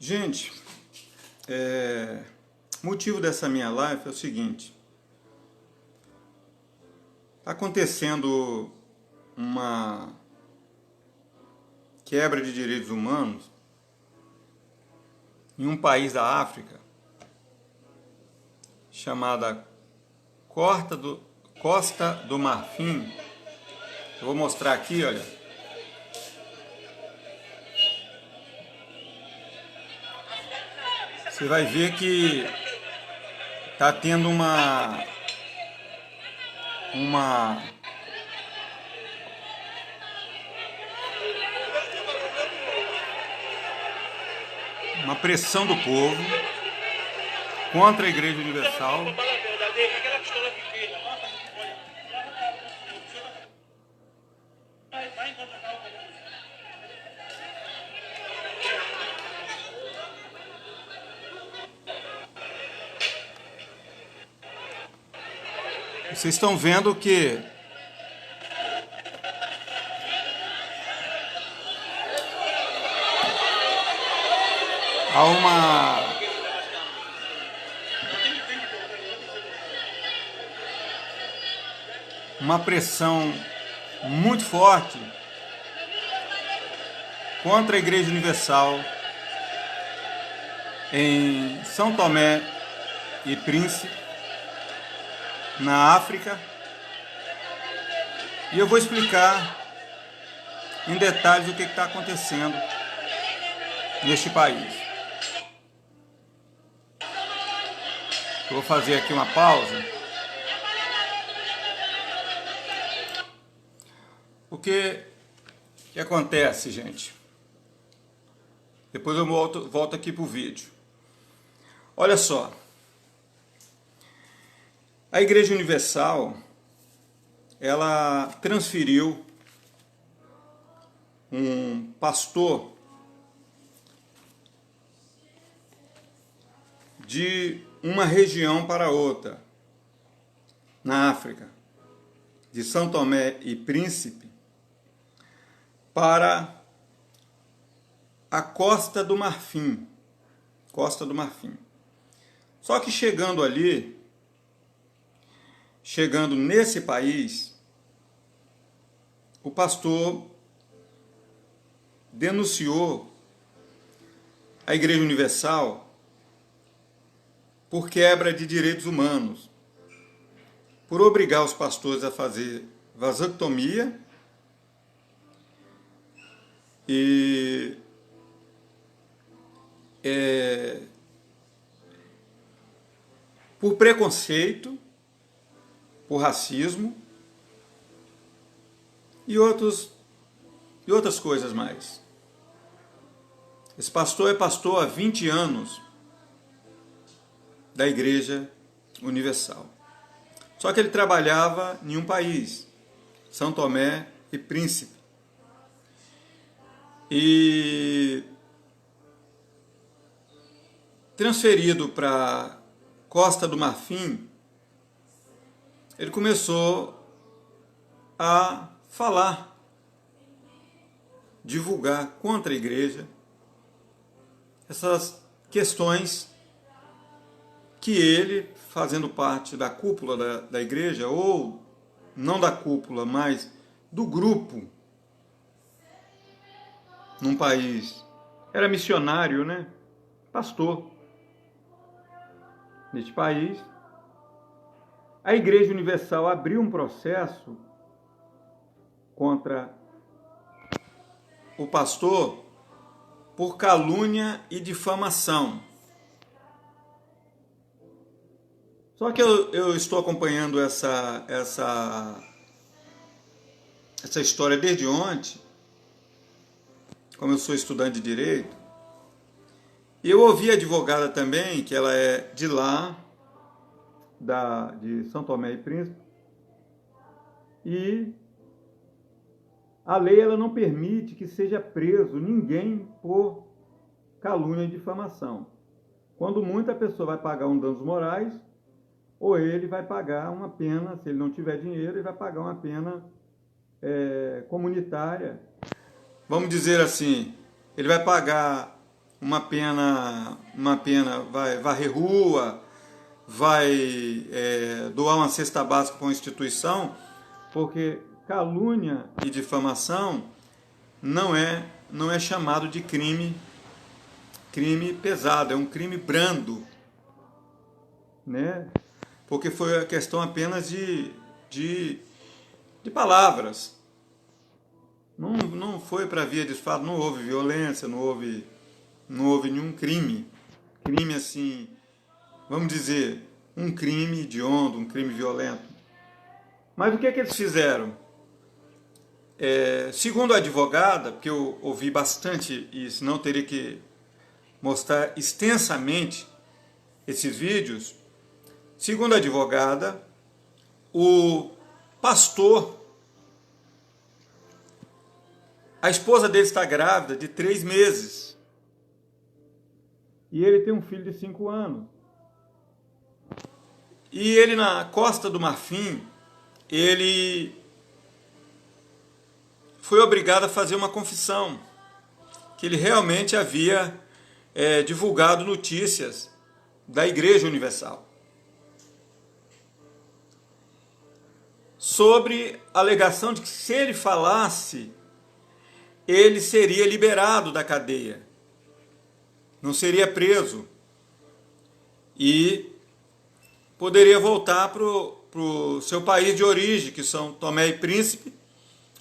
Gente, o motivo dessa minha live é o seguinte. Está acontecendo uma quebra de direitos humanos em um país da África chamada Costa do Marfim. Eu vou mostrar aqui, olha. Você vai ver que está tendo uma pressão do povo contra a Igreja Universal. Vocês estão vendo que há uma pressão muito forte contra a Igreja Universal em São Tomé e Príncipe, na África, e eu vou explicar em detalhes o que está acontecendo neste país. Eu vou fazer aqui uma pausa. O que acontece, gente? Depois eu volto aqui para o vídeo. Olha só. A Igreja Universal, ela transferiu um pastor de uma região para outra, na África, de São Tomé e Príncipe, para a Costa do Marfim. Costa do Marfim. Só que chegando nesse país, o pastor denunciou a Igreja Universal por quebra de direitos humanos, por obrigar os pastores a fazer vasectomia e por preconceito, por racismo e outras coisas mais. Esse pastor é pastor há 20 anos da Igreja Universal. Só que ele trabalhava em um país, São Tomé e Príncipe. E transferido para Costa do Marfim, ele começou a falar, divulgar contra a igreja essas questões que ele, fazendo parte da cúpula da igreja, ou não da cúpula, mas do grupo, num país, era missionário, né? Pastor neste país. A Igreja Universal abriu um processo contra o pastor por calúnia e difamação. Só que eu estou acompanhando essa história desde ontem, como eu sou estudante de Direito, e eu ouvi a advogada também, que ela é de lá, de São Tomé e Príncipe, e a lei ela não permite que seja preso ninguém por calúnia e difamação. Quando muito, a pessoa vai pagar um danos morais, ou ele vai pagar uma pena, se ele não tiver dinheiro, ele vai pagar uma pena comunitária. Vamos dizer assim, ele vai pagar vai varrer rua, vai doar uma cesta básica para uma instituição, porque calúnia e difamação não é chamado de crime pesado, é um crime brando, né? Porque foi a questão apenas de palavras. Não foi para via de fato, não houve violência, não houve nenhum crime. Crime assim, vamos dizer, um crime hediondo, um crime violento. Mas o que eles fizeram? Segundo a advogada, porque eu ouvi bastante isso, não teria que mostrar extensamente esses vídeos. Segundo a advogada, o pastor, a esposa dele está grávida de 3 meses. E ele tem um filho de 5 anos. E ele, na Costa do Marfim, ele foi obrigado a fazer uma confissão, que ele realmente havia divulgado notícias da Igreja Universal, sobre a alegação de que se ele falasse, ele seria liberado da cadeia, não seria preso e poderia voltar para o seu país de origem, que são Tomé e Príncipe,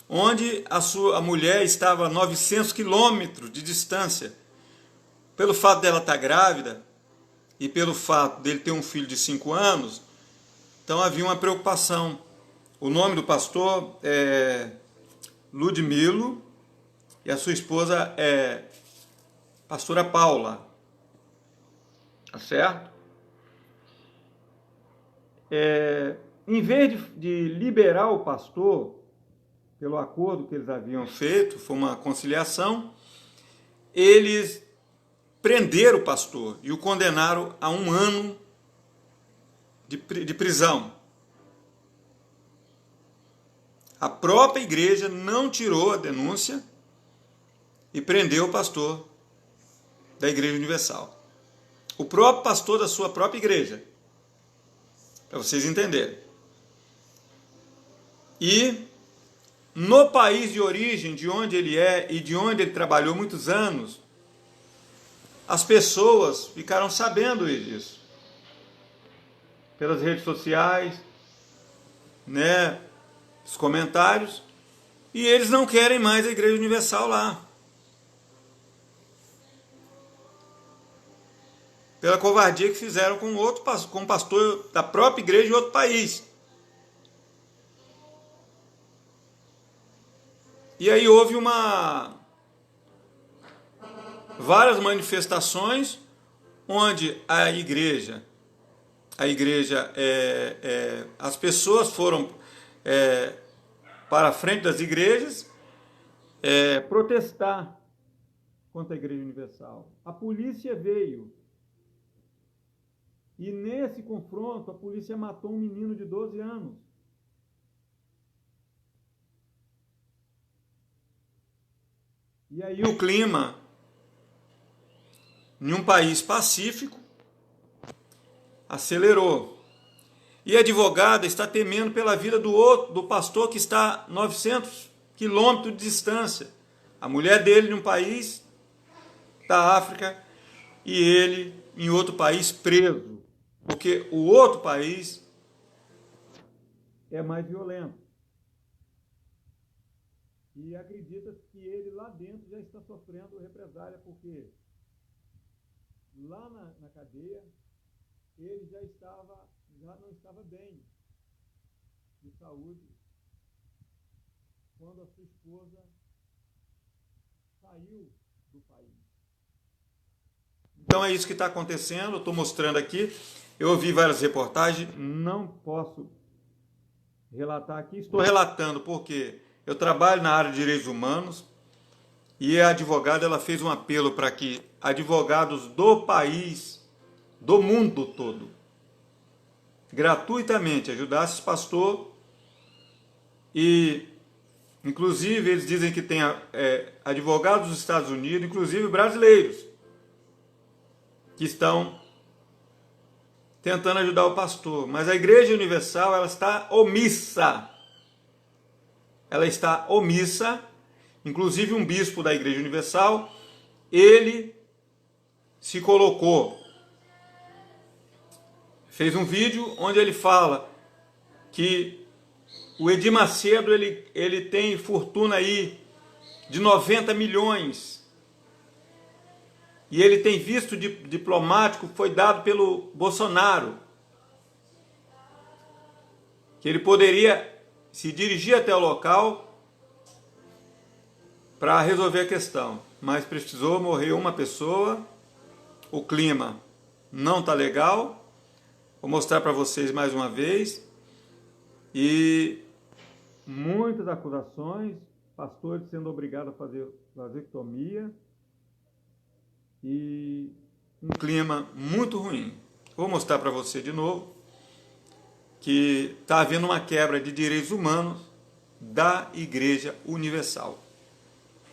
onde a mulher estava a 900 quilômetros de distância. Pelo fato dela estar grávida e pelo fato dele ter um filho de 5 anos, então havia uma preocupação. O nome do pastor é Ludmilo e a sua esposa é pastora Paula. Tá certo? Em vez de liberar o pastor, pelo acordo que eles haviam feito, foi uma conciliação, eles prenderam o pastor e o condenaram a 1 ano de prisão. A própria igreja não tirou a denúncia e prendeu o pastor da Igreja Universal. O próprio pastor da sua própria igreja. Para vocês entenderem. E no país de origem, de onde ele é e de onde ele trabalhou muitos anos, as pessoas ficaram sabendo disso. Pelas redes sociais, né, os comentários, e eles não querem mais a Igreja Universal lá. Pela covardia que fizeram com um pastor da própria igreja de outro país. E aí houve várias manifestações onde as pessoas foram para a frente das igrejas protestar contra a Igreja Universal. A polícia veio. E nesse confronto, a polícia matou um menino de 12 anos. E aí o clima, em um país pacífico, acelerou. E a advogada está temendo pela vida do pastor que está a 900 quilômetros de distância. A mulher dele em um país da África e ele em outro país preso. Porque o outro país é mais violento. E acredita que ele lá dentro já está sofrendo represália, porque lá na cadeia ele já não estava bem de saúde quando a sua esposa saiu do país. Então é isso que está acontecendo, eu estou mostrando aqui. Eu ouvi várias reportagens, não posso relatar aqui. Estou relatando porque eu trabalho na área de direitos humanos e a advogada ela fez um apelo para que advogados do país, do mundo todo, gratuitamente ajudassem esse pastor. E inclusive eles dizem que tem advogados dos Estados Unidos, inclusive brasileiros, que estão tentando ajudar o pastor. Mas a Igreja Universal, ela está omissa. Ela está omissa. Inclusive um bispo da Igreja Universal, ele se colocou, fez um vídeo onde ele fala que o Edir Macedo ele tem fortuna aí de 90 milhões. E ele tem visto diplomático que foi dado pelo Bolsonaro. Que ele poderia se dirigir até o local para resolver a questão. Mas precisou morrer uma pessoa. O clima não está legal. Vou mostrar para vocês mais uma vez. E muitas acusações. Pastores sendo obrigados a fazer vasectomia. E um clima muito ruim. Vou mostrar para você de novo que está havendo uma quebra de direitos humanos da Igreja Universal.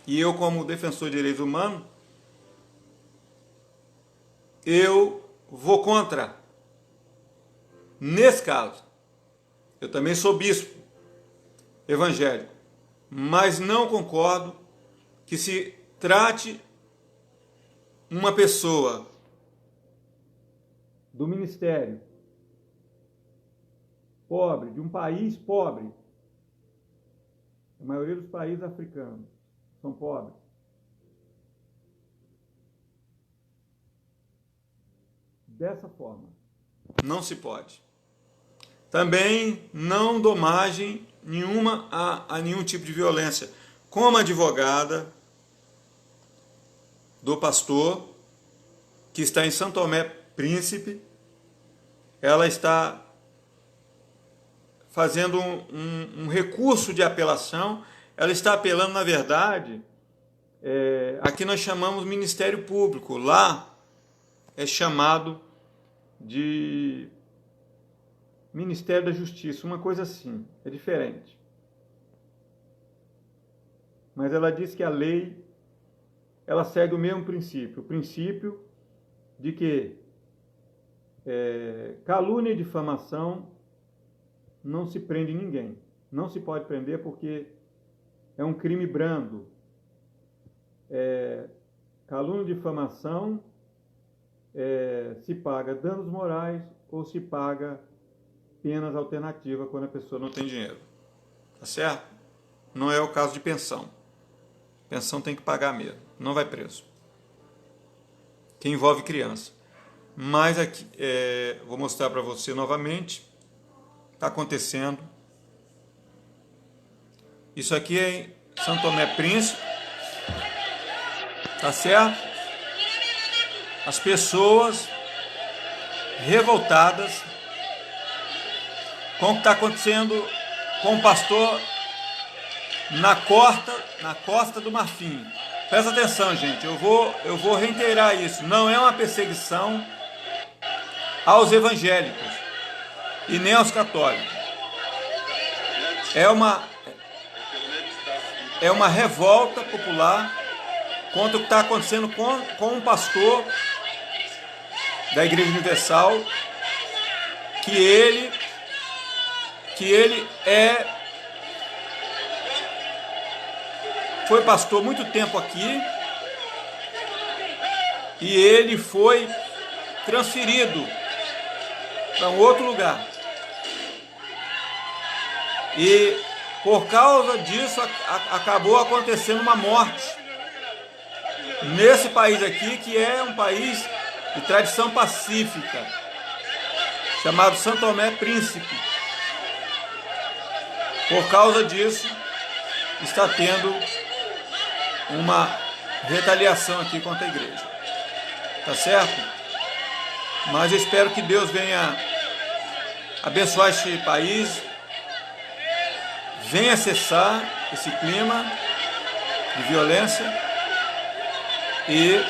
E eu, como defensor de direitos humanos, eu vou contra. Nesse caso, eu também sou bispo evangélico, mas não concordo que se trate uma pessoa do ministério pobre, de um país pobre, a maioria dos países africanos são pobres, dessa forma. Não se pode. Também não dou margem nenhuma a nenhum tipo de violência. Como advogada do pastor, que está em São Tomé Príncipe, ela está fazendo um recurso de apelação. Ela está apelando, na verdade, aqui nós chamamos Ministério Público, lá é chamado de Ministério da Justiça, uma coisa assim, é diferente. Mas ela diz que a lei, ela segue o mesmo princípio, o princípio de que calúnia e difamação não se prende ninguém. Não se pode prender porque é um crime brando. Calúnia e difamação se paga danos morais ou se paga penas alternativas quando a pessoa não tem dinheiro. Tá certo? Não é o caso de pensão. Pensão tem que pagar mesmo. Não vai preso. Que envolve criança. Mas aqui, vou mostrar para você novamente. Está acontecendo. Isso aqui é em São Tomé Príncipe. Tá certo? As pessoas revoltadas com o que está acontecendo com o pastor na Costa do Marfim. Presta atenção, gente. Eu vou reiterar isso. Não é uma perseguição aos evangélicos e nem aos católicos. É uma revolta popular contra o que está acontecendo com um pastor da Igreja Universal, que ele foi pastor muito tempo aqui e ele foi transferido para um outro lugar. E por causa disso acabou acontecendo uma morte nesse país aqui, que é um país de tradição pacífica, chamado São Tomé Príncipe. Por causa disso, está tendo uma retaliação aqui contra a igreja. Tá certo? Mas eu espero que Deus venha abençoar este país, venha cessar esse clima de violência, e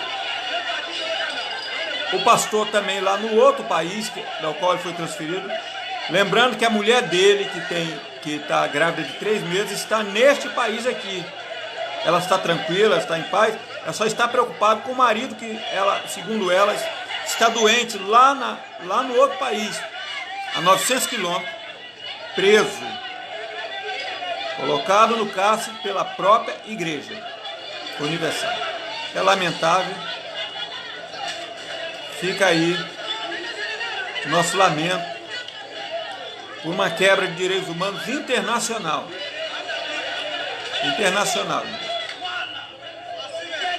o pastor também lá no outro país do qual ele foi transferido, lembrando que a mulher dele, que está grávida de 3 meses, está neste país aqui. Ela está tranquila, está em paz, ela só está preocupada com o marido que ela, segundo ela, está doente lá no outro país, a 900 quilômetros, preso, colocado no cárcere pela própria Igreja Universal. É lamentável. Fica aí nosso lamento por uma quebra de direitos humanos internacional.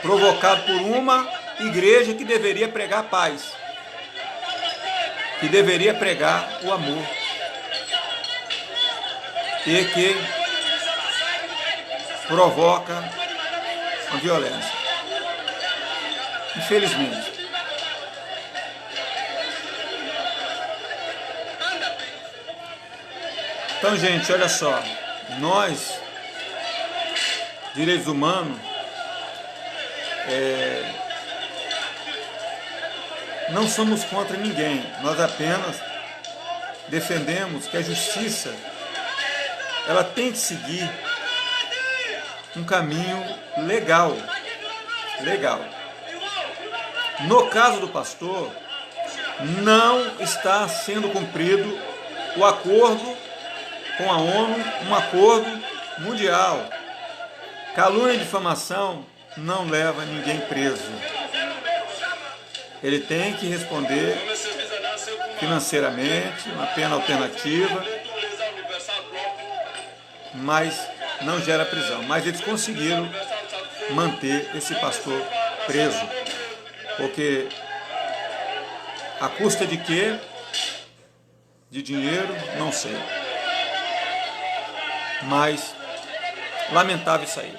Provocado por uma igreja que deveria pregar paz, que deveria pregar o amor, e que provoca a violência. Infelizmente. Então, gente, olha só, nós, direitos humanos, não somos contra ninguém, nós apenas defendemos que a justiça ela tem que seguir um caminho legal. No caso do pastor, não está sendo cumprido o acordo com a ONU, um acordo mundial. Calúnia e difamação não leva ninguém preso. Ele tem que responder financeiramente, uma pena alternativa, mas não gera prisão. Mas eles conseguiram manter esse pastor preso. Porque a custa de quê? De dinheiro? Não sei. Mas lamentável isso aí.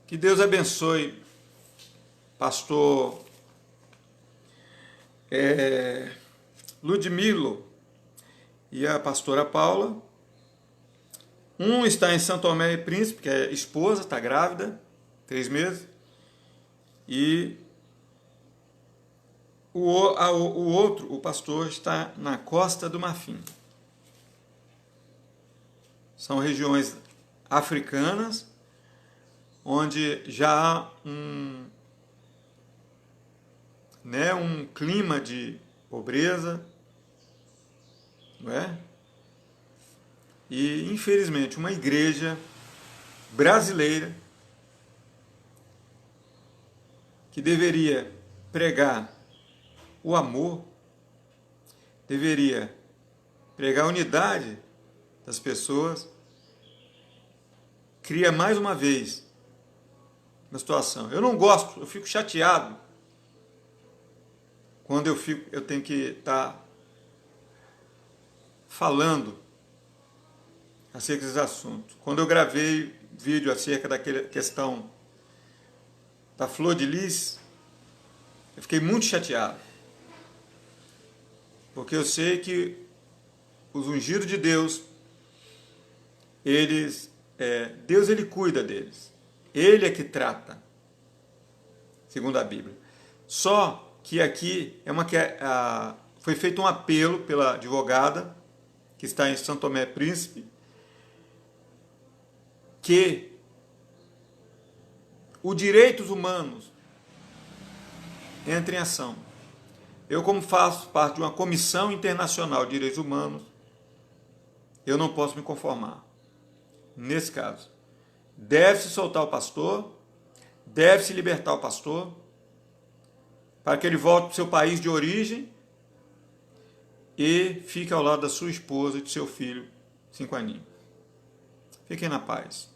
Que Deus abençoe pastor Ludmilo e a pastora Paula. Um está em São Tomé e Príncipe, que é esposa, está grávida, 3 meses. E o outro, o pastor, está na Costa do Marfim. São regiões africanas, onde já há um clima de pobreza, não é? E, infelizmente, uma igreja brasileira que deveria pregar o amor, deveria pregar a unidade das pessoas, cria mais uma vez uma situação. Eu não gosto, eu fico chateado quando eu tenho que estar falando acerca desses assuntos. Quando eu gravei vídeo acerca daquela questão da Flor de Lis, eu fiquei muito chateado, porque eu sei que os ungidos de Deus, Deus ele cuida deles, ele é que trata, segundo a Bíblia. Só que aqui foi feito um apelo pela advogada que está em São Tomé e Príncipe, que os direitos humanos entrem em ação. Eu, como faço parte de uma comissão internacional de direitos humanos, eu não posso me conformar. Nesse caso, deve-se soltar o pastor, deve-se libertar o pastor, para que ele volte para o seu país de origem e fique ao lado da sua esposa e do seu filho, 5 aninhos. Fiquem na paz.